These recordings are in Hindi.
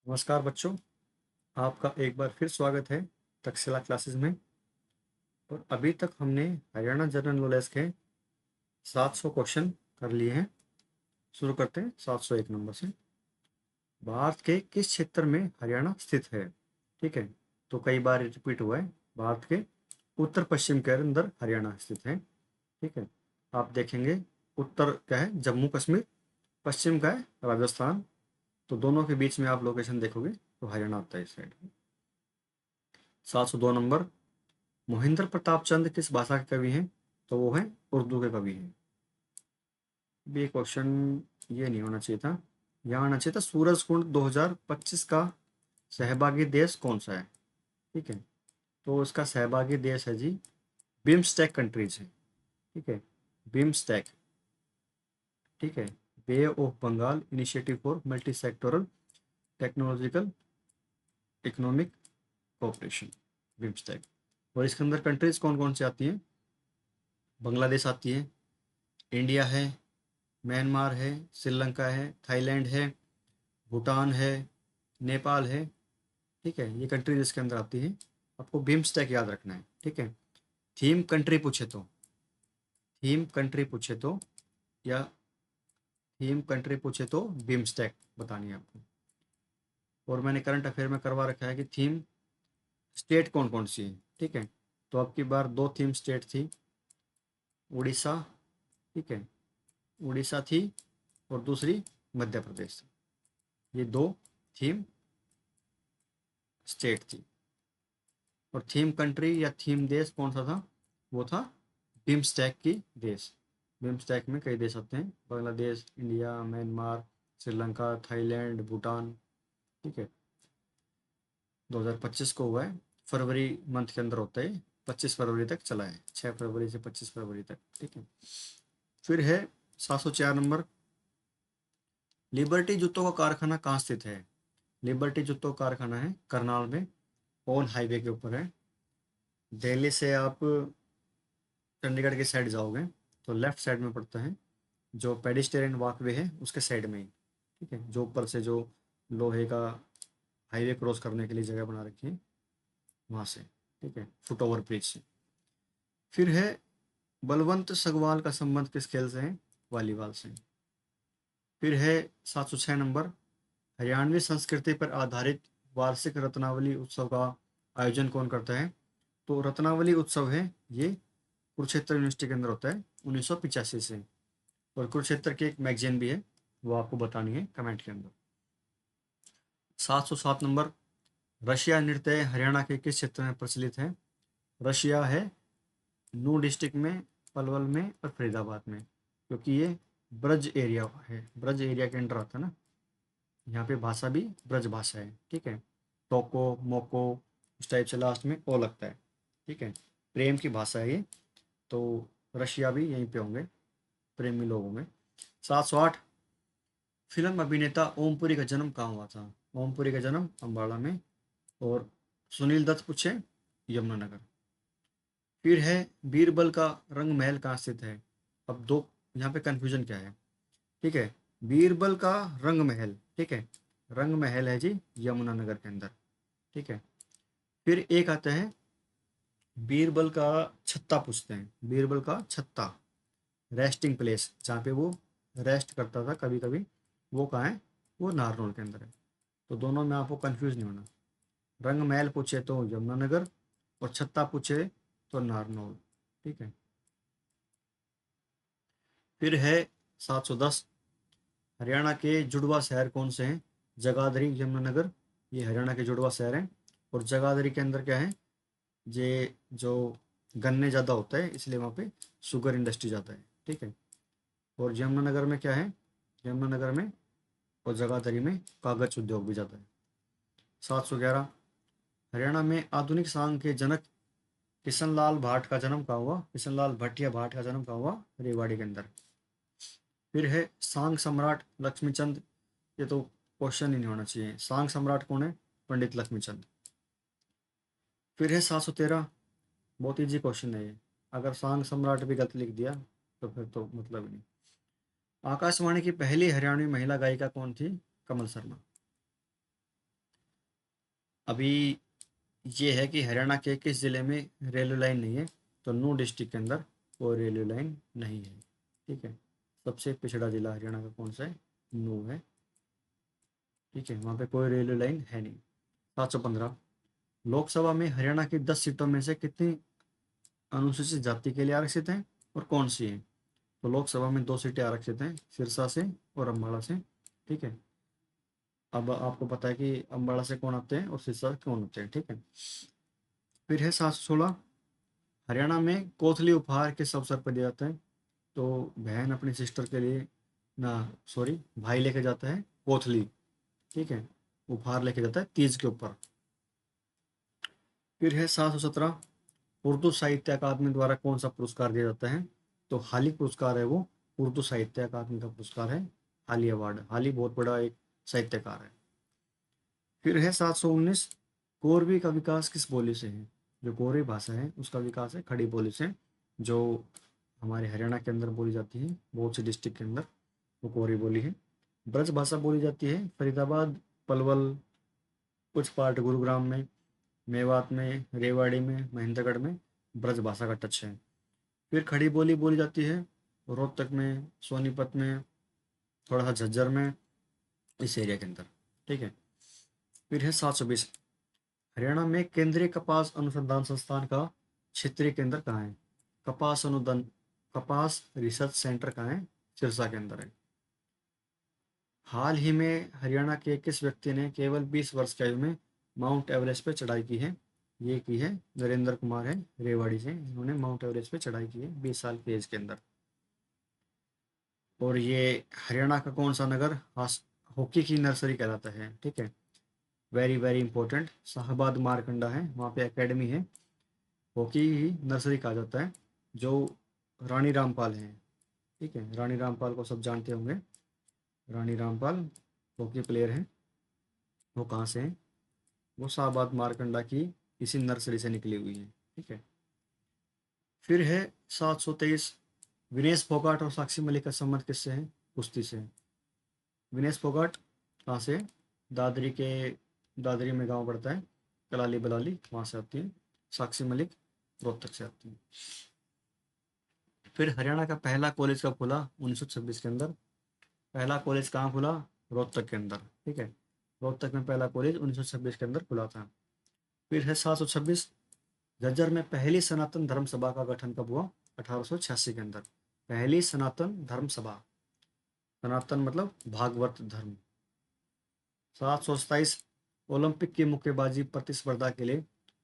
नमस्कार बच्चों, आपका एक बार फिर स्वागत है तक्षशिला क्लासेस में। और अभी तक हमने हरियाणा जनरल नॉलेज के 700 क्वेश्चन कर लिए हैं। शुरू करते हैं 701 नंबर से। भारत के किस क्षेत्र में हरियाणा स्थित है? ठीक है, तो कई बार रिपीट हुआ है। भारत के उत्तर पश्चिम के अंदर हरियाणा स्थित है। ठीक है, आप देखेंगे उत्तर क्या है, जम्मू कश्मीर, पश्चिम का है राजस्थान। तो दोनों के बीच में आप लोकेशन देखोगे तो हरियाणा आता है इस साइड में। 702 नंबर, मोहिंद्र प्रताप चंद किस भाषा के कवि हैं? तो वो हैं उर्दू के कवि हैं। ये क्वेश्चन ये नहीं होना चाहिए था, यहाँ आना चाहिए था सूरज कुंड 2025 का सहभागी देश कौन सा है? ठीक है, तो इसका सहभागी देश है जी बिम्स्टेक कंट्रीज है। ठीक है, बिम्स्टेक। ठीक है, Bay of Bengal initiative for multi sectoral technological economic cooperation, BIMSTEC. और इसके अंदर कंट्रीज कौन कौन सी आती हैं? बांग्लादेश आती है, इंडिया है, म्यांमार है, श्रीलंका है, थाईलैंड है, भूटान है, नेपाल है। ठीक है, ये कंट्री इसके अंदर आती है। आपको बिम्स्टेक याद रखना है। ठीक है, थीम कंट्री पूछे तो, थीम कंट्री पूछे तो या थीम कंट्री पूछे तो बिम्स्टेक बतानी है आपको। और मैंने करंट अफेयर में करवा रखा है कि थीम स्टेट कौन कौन सी है। ठीक है, तो अब की बार दो थीम स्टेट थी, उड़ीसा। ठीक है, उड़ीसा थी और दूसरी मध्य प्रदेश थी। ये दो थीम स्टेट थी। और थीम कंट्री या थीम देश कौन सा था? वो था बिम्स्टेक की देश। बिम्स्टेक में कई देश आते हैं, Bangladesh, India, Myanmar, Sri Lanka, Thailand, Bhutan. ठीक है, 2025 को हुआ है, फरवरी मंथ के अंदर होता है। 25 फरवरी तक चला है, 6 फरवरी से 25 फरवरी तक। ठीक है, फिर है 704 नंबर, लिबर्टी जूतों का कारखाना कहाँ स्थित है? लिबर्टी जूतों का कारखाना है करनाल में, ओन हाईवे के ऊपर है। दिल्ली से आप चंडीगढ़ की साइड जाओगे तो लेफ्ट साइड में पड़ता है, जो पेडिस्टेरियन वॉकवे है उसके साइड में ही। ठीक है, जो ऊपर से जो लोहे का हाईवे क्रॉस करने के लिए जगह बना रखी है वहाँ से। ठीक है, फुट ओवर ब्रिज से। फिर है बलवंत सगवाल का संबंध किस खेल से है? वॉलीबॉल से। फिर है 706 नंबर, हरियाणवी संस्कृति पर आधारित वार्षिक रत्नावली उत्सव का आयोजन कौन करता है? तो रत्नावली उत्सव है ये कुरुक्षेत्र यूनिवर्सिटी के अंदर होता है 1985 से। और कुरुक्षेत्र की एक मैगजीन भी है, वो आपको बतानी है कमेंट के अंदर। 707 नंबर, रशिया नृत्य हरियाणा के किस क्षेत्र में प्रचलित है? रशिया है नू डिस्ट्रिक्ट में, पलवल में और फरीदाबाद में, क्योंकि ये ब्रज एरिया है, ब्रज एरिया के अंडर आता है ना। यहाँ पे भाषा भी ब्रज भाषा है। ठीक है, टोको मोको उस टाइप से लास्ट में ओ लगता है। ठीक है, प्रेम की भाषा है ये। तो रशिया भी यहीं पे होंगे, प्रेमी लोग होंगे। 708, फिल्म अभिनेता ओमपुरी का जन्म कहाँ हुआ था? ओमपुरी का जन्म अम्बाड़ा में। और सुनील दत्त पूछे यमुनानगर। फिर है बीरबल का रंग महल कहाँ स्थित है? अब दो यहाँ पे कंफ्यूजन क्या है? ठीक है, बीरबल का रंग महल, ठीक है, रंग महल है जी यमुनानगर के अंदर। ठीक है, फिर एक आता है बीरबल का छत्ता पूछते हैं, बीरबल का छत्ता, रेस्टिंग प्लेस जहाँ पे वो रेस्ट करता था कभी कभी, वो कहाँ है? वो नारनौल के अंदर है। तो दोनों में आपको कंफ्यूज नहीं होना। रंग महल पूछे तो यमुनानगर, और छत्ता पूछे तो नारनौल। ठीक है, फिर है 710, हरियाणा के जुड़वा शहर कौन से हैं? जगाधरी, यमुनानगर, ये हरियाणा के जुड़वा शहर हैं। और जगाधरी के अंदर क्या है, ये जो गन्ने ज़्यादा होता है इसलिए वहाँ पे शुगर इंडस्ट्री ज़्यादा है। ठीक है, और यमुनानगर में क्या है? यमुनानगर में और जगाधरी में कागज उद्योग भी ज़्यादा है। 711, हरियाणा में आधुनिक सांग के जनक किशन लाल भाट का जन्म कहाँ हुआ? किशन लाल भट्ट या भाट का जन्म कहाँ हुआ? रेवाड़ी के अंदर। फिर है सांग सम्राट लक्ष्मीचंद, ये तो क्वेश्चन ही नहीं होना चाहिए, सांग सम्राट कौन है? पंडित लक्ष्मीचंद। फिर है 713, बहुत ईजी क्वेश्चन है ये, अगर सांग सम्राट भी गलत लिख दिया तो फिर तो मतलब ही नहीं। आकाशवाणी की पहली हरियाणवी महिला गायिका कौन थी? कमल शर्मा। अभी ये है कि हरियाणा के किस ज़िले में रेलवे लाइन नहीं है, तो नूह डिस्ट्रिक्ट के अंदर कोई रेलवे लाइन नहीं है। ठीक है, सबसे पिछड़ा जिला हरियाणा का कौन सा है? नूह है। ठीक है, वहाँ पे कोई रेलवे लाइन है नहीं। 715, लोकसभा में हरियाणा की 10 सीटों में से कितनी अनुसूचित जाति के लिए आरक्षित हैं और कौन सी हैं? तो लोकसभा में 2 सीटें आरक्षित हैं, सिरसा से और अम्बाड़ा से। ठीक है, अब आपको पता है कि अम्बाड़ा से कौन आते हैं और सिरसा से कौन होते हैं। ठीक है, फिर है 716, हरियाणा में कोथली उपहार किस अवसर पर दिया जाता है? तो बहन अपनी सिस्टर के लिए, ना सॉरी, भाई लेके जाता है कोथली। ठीक है, उपहार लेके जाता है तीज के ऊपर। फिर है 717, उर्दू साहित्य अकादमी द्वारा कौन सा पुरस्कार दिया जाता है? तो हाली पुरस्कार है वो, उर्दू साहित्य अकादमी का पुरस्कार है हाली अवार्ड। हाली बहुत बड़ा एक साहित्यकार है। फिर है 719, कोरवी का विकास किस बोली से है? जो कोरवी भाषा है उसका विकास है खड़ी बोली से, जो हमारे हरियाणा के अंदर बोली जाती है, बहुत से डिस्ट्रिक्ट के अंदर वो कोरवी बोली है। ब्रज भाषा बोली जाती है फरीदाबाद, पलवल, कुछ पार्ट गुरुग्राम में, मेवात में, रेवाड़ी में, महेंद्रगढ़ में ब्रज भाषा का टच है। फिर खड़ी बोली बोली जाती है रोहतक में, सोनीपत में, थोड़ा सा झज्जर में, इस एरिया के अंदर। ठीक है, फिर है 720, हरियाणा में केंद्रीय कपास अनुसंधान संस्थान का क्षेत्रीय केंद्र कहाँ है? कपास अनुदान, कपास रिसर्च सेंटर कहाँ है? सिरसा के अंदर है। हाल ही में हरियाणा के किस व्यक्ति ने केवल 20 वर्ष की आयु में माउंट एवरेस्ट पर चढ़ाई की है? ये की है नरेंद्र कुमार है, रेवाड़ी से, इन्होंने माउंट एवरेस्ट पे चढ़ाई की है 20 साल की एज के अंदर। और ये हरियाणा का कौन सा नगर हॉकी की नर्सरी कहलाता है? ठीक है, very very important, Shahabad Markanda है, वहाँ पे एकेडमी है, हॉकी ही नर्सरी कहा जाता है, जो रानी रामपाल हैं। ठीक है, रानी रामपाल को सब जानते होंगे, रानी रामपाल हॉकी प्लेयर हैं। वो कहाँ से हैं? वो शाहबाद मारकंडा की इसी नर्सरी से निकली हुई है। ठीक है, फिर है 723, विनेश फोगाट और साक्षी मलिक का संबंध किससे है? कुश्ती से है। विनेश फोगाट कहाँ से है? दादरी के, दादरी में गांव पड़ता है, कलाली बलाली, वहाँ से आती है। साक्षी मलिक रोहतक से आती है। फिर हरियाणा का पहला कॉलेज कब खुला? 1926 के अंदर। पहला कॉलेज कहाँ खुला? रोहतक के अंदर। ठीक है, रोहतक में पहला कॉलेज 1926 के अंदर खुला था। फिर है 726, झज्जर में पहली सनातन धर्म सभा का गठन कब हुआ? 1886 के अंदर। पहली सनातन धर्म सभा, सनातन मतलब भागवत धर्म। 727, ओलंपिक की मुक्केबाजी प्रतिस्पर्धा के लिए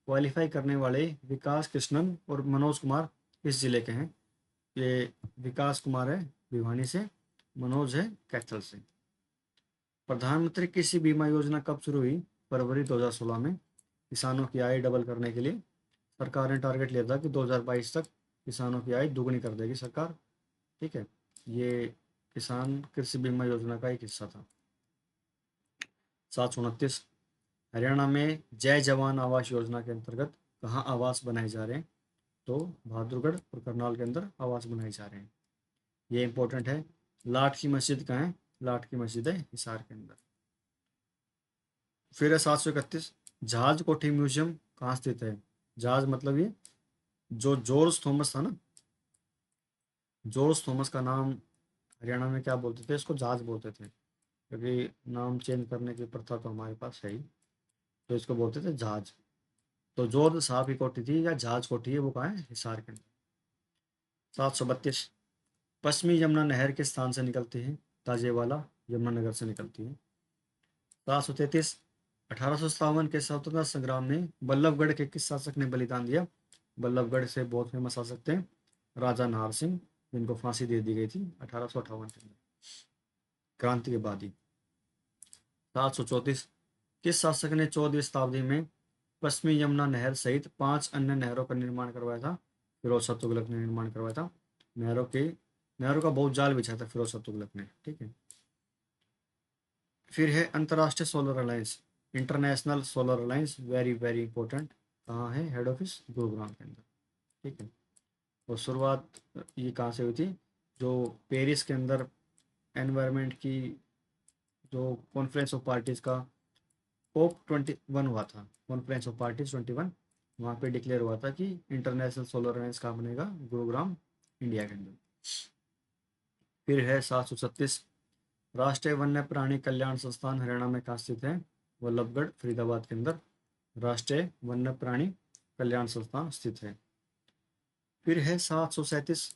क्वालिफाई करने वाले विकास कृष्णन और मनोज कुमार किस जिले के हैं? ये विकास कुमार है भिवानी से, मनोज है कैथल से। प्रधानमंत्री कृषि बीमा योजना कब शुरू हुई? फरवरी 2016 में। किसानों की आय डबल करने के लिए सरकार ने टारगेट लिया था कि 2022 तक किसानों की आय दुगनी कर देगी सरकार। ठीक है, ये किसान कृषि बीमा योजना का एक हिस्सा था। 729, हरियाणा में जय जवान आवास योजना के अंतर्गत कहाँ आवास बनाए जा रहे हैं? तो बहादुरगढ़ और करनाल के अंदर आवास बनाए जा रहे हैं। ये इंपॉर्टेंट है। लाट की मस्जिद कहाँ है? लाट की मस्जिद है हिसार के अंदर। फिर है 731, जहाज कोठी म्यूजियम कहाँ स्थित है? जहाज मतलब ये जो जॉर्ज थॉमस था ना, जॉर्ज थॉमस का नाम हरियाणा में क्या बोलते थे? इसको जहाज बोलते थे, क्योंकि नाम चेंज करने की प्रथा तो हमारे पास है ही, तो इसको बोलते थे जहाज। तो जॉर्ज साहब की कोठी थी या जहाज कोठी है, वो कहाँ है? हिसार के अंदर। 732, पश्चिमी यमुना नहर के स्थान से निकलती है? ताजेवाला, यमुनानगर से निकलती है। 733, 1857 के स्वतंत्रता संग्राम में बल्लभगढ़ के किस शासक ने बलिदान दिया? बल्लभगढ़ से बहुत फेमस आ सकते हैं राजा नाहर सिंह, जिनको फांसी दे दी गई थी 1858 के अंदर, क्रांति के बाद ही। 734, किस शासक ने 14वीं शताब्दी में पश्चिमी यमुना नहर सहित 5 अन्य नहरों का निर्माण करवाया था? फिरोज शाह तुगलक ने निर्माण करवाया था। नहरों का बहुत जाल बिछाया था फिरोज शाह तुगलक ने। ठीक है, फिर है अंतर्राष्ट्रीय solar alliance, international solar alliance, very very important, कहाँ है? हेड ऑफिस गुरुग्राम के अंदर। ठीक है, और शुरुआत ये कहाँ से हुई थी? जो पेरिस के अंदर एनवायरनमेंट की जो कॉन्फ्रेंस ऑफ पार्टीज का COP21 हुआ था, कॉन्फ्रेंस ऑफ पार्टीज 21। वहाँ पे डिक्लेयर हुआ था कि इंटरनेशनल सोलर अलायंस कहाँ बनेगा, गुरुग्राम, इंडिया के अंदर। फिर है 736, राष्ट्रीय वन्य प्राणी कल्याण संस्थान हरियाणा में कहाँ स्थित है, वल्लभगढ़ फरीदाबाद के अंदर राष्ट्रीय वन्य प्राणी कल्याण संस्थान स्थित है। फिर है 737,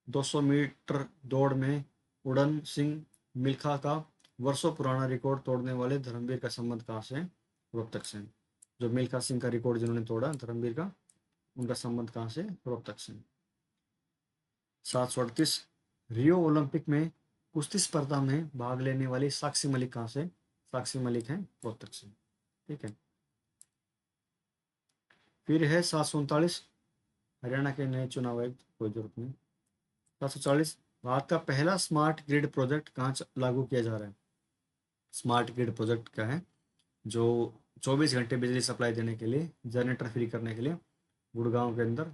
200 मीटर दौड़ में उड़न सिंह मिल्खा का वर्षों पुराना रिकॉर्ड तोड़ने वाले धर्मवीर का संबंध कहाँ से है, रोहतक से। जो मिल्खा सिंह का रिकॉर्ड जिन्होंने तोड़ा धर्मवीर का, उनका संबंध कहाँ से, रोहतक से। 738, रियो ओलंपिक में कुश्ती स्पर्धा में भाग लेने वाली साक्षी मलिक कहाँ से, साक्षी मलिक हैं रोहतक से। ठीक है। फिर है 739, हरियाणा के नए चुनाव आयुक्त, कोई जरूरत नहीं। 740, भारत का पहला स्मार्ट ग्रिड प्रोजेक्ट कहाँ लागू किया जा रहा है। स्मार्ट ग्रिड प्रोजेक्ट क्या है, जो 24 घंटे बिजली सप्लाई देने के लिए, जनरेटर फ्री करने के लिए गुड़गांव के अंदर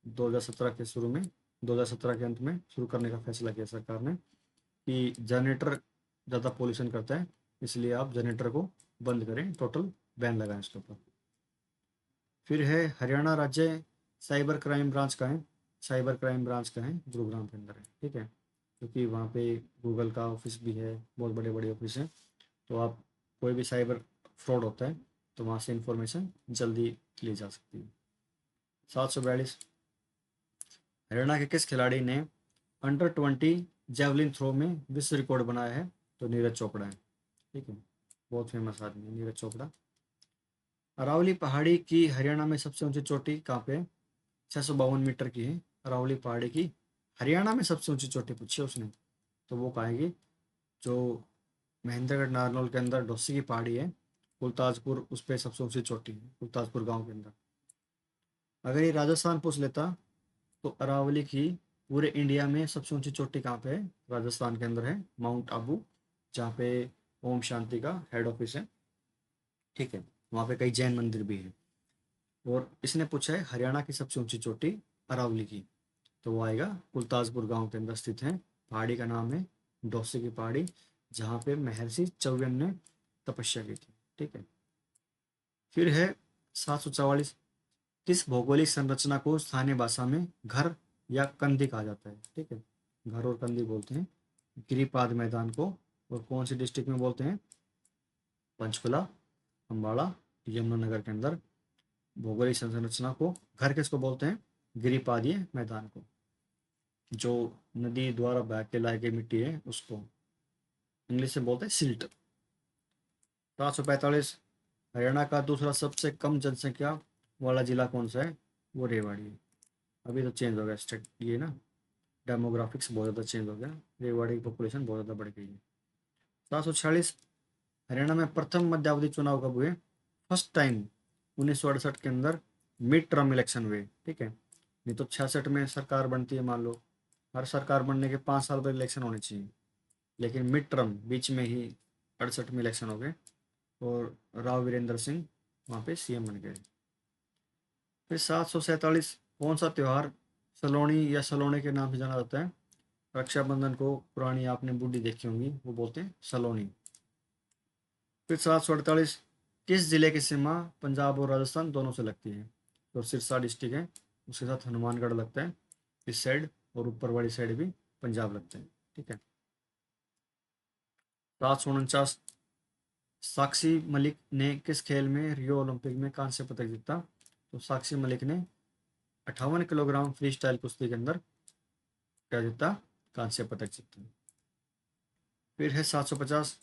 2017 के शुरू में, 2017 के अंत में शुरू करने का फैसला किया सरकार ने कि जनरेटर ज़्यादा पोल्यूशन करता है, इसलिए आप जनरेटर को बंद करें, टोटल बैन लगाएं इसके ऊपर। फिर है हरियाणा राज्य साइबर क्राइम ब्रांच का है, साइबर क्राइम ब्रांच का है, गुरुग्राम के अंदर है। ठीक है, क्योंकि वहाँ पे गूगल का ऑफिस भी है, बहुत बड़े बड़े ऑफिस हैं, तो आप कोई भी साइबर फ्रॉड होता है तो वहाँ से इंफॉर्मेशन जल्दी ली जा सकती है। 742, हरियाणा के किस खिलाड़ी ने अंडर 20 जेवलिन थ्रो में विश्व रिकॉर्ड बनाया है, तो नीरज चोपड़ा है। ठीक है, बहुत फेमस आदमी है नीरज चोपड़ा। अरावली पहाड़ी की हरियाणा में सबसे ऊंची चोटी कहाँ पे, 652 मीटर की है अरावली पहाड़ी की, हरियाणा में सबसे ऊंची चोटी पूछी है उसने, तो वो कहेगी जो महेंद्रगढ़ नारनौल के अंदर डोसी की पहाड़ी है, कुलताजपुर उस पर सबसे ऊंची चोटी है, कुलताजपुर गांव के अंदर। अगर ये राजस्थान पूछ लेता तो अरावली की पूरे इंडिया में सबसे ऊंची चोटी कहाँ पे है, राजस्थान के अंदर है, माउंट आबू, जहाँ पे ओम शांति का हेड ऑफिस है। ठीक है, वहाँ पे कई जैन मंदिर भी हैं। और इसने पूछा है हरियाणा की सबसे ऊंची चोटी अरावली की, तो वो आएगा कुलताजपुर गांव के अंदर स्थित है, पहाड़ी का नाम है डोसे की पहाड़ी, जहाँ पे महर्षि चौयन ने तपस्या की थी। ठीक है। फिर है 744, किस भौगोलिक संरचना को स्थानीय भाषा में घर या कंदी कहा जाता है। ठीक है, घर और कंदी बोलते हैं गिरिपाद मैदान को, और कौन सी डिस्ट्रिक्ट में बोलते हैं, पंचकुला, अम्बाड़ा, यमुनानगर के अंदर भौगोलिक संरचना को घर किसको बोलते हैं, गिरिपादीय मैदान को, जो नदी द्वारा बह के लाई गई मिट्टी है उसको इंग्लिश में बोलते हैं सिल्ट। 745, हरियाणा का दूसरा सबसे कम जनसंख्या वाला जिला कौन सा है, वो रेवाड़ी है। अभी तो चेंज हो गया स्टेट, ये ना डेमोग्राफिक्स बहुत ज़्यादा चेंज हो गया, रेवाड़ी की पॉपुलेशन बहुत ज़्यादा बढ़ गई है। 746, हरियाणा में प्रथम मध्यावधि चुनाव कब हुए, फर्स्ट टाइम 1968 के अंदर मिड टर्म इलेक्शन हुए। ठीक है, नहीं तो 66 में सरकार बनती है, मान लो हर सरकार बनने के 5 साल बाद इलेक्शन होने चाहिए, लेकिन मिड टर्म बीच में ही 68 में इलेक्शन हो गए, और राव वीरेंद्र सिंह वहाँ पे सीएम बन गए। फिर 747, कौन सा त्यौहार सलोनी या सलोने के नाम से जाना जाता है, रक्षाबंधन को पुरानी आपने बूढ़ी देखी होंगी, वो बोलते हैं सलोनी। फिर 748, किस जिले की सीमा पंजाब और राजस्थान दोनों से लगती है, तो सिरसा डिस्ट्रिक्ट है, उसके साथ हनुमानगढ़ लगता है इस साइड, और ऊपर वाली साइड भी पंजाब लगता है। ठीक है। 749, साक्षी मलिक ने किस खेल में रियो ओलंपिक में कांस्य पदक जीता, तो साक्षी मलिक ने 58 किलोग्राम फ्री स्टाइल कुश्ती के अंदर क्या जीता, कांस्य पदक जीता। फिर है 750,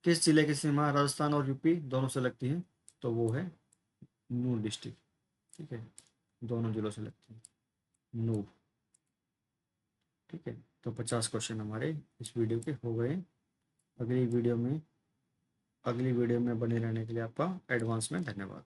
किस जिले की सीमा राजस्थान और यूपी दोनों से लगती है, तो वो है नूर डिस्ट्रिक्ट। ठीक है, दोनों जिलों से लगती है नूर। ठीक है, तो 50 क्वेश्चन हमारे इस वीडियो के हो गए। अगली वीडियो में बने रहने के लिए आपका एडवांस में धन्यवाद।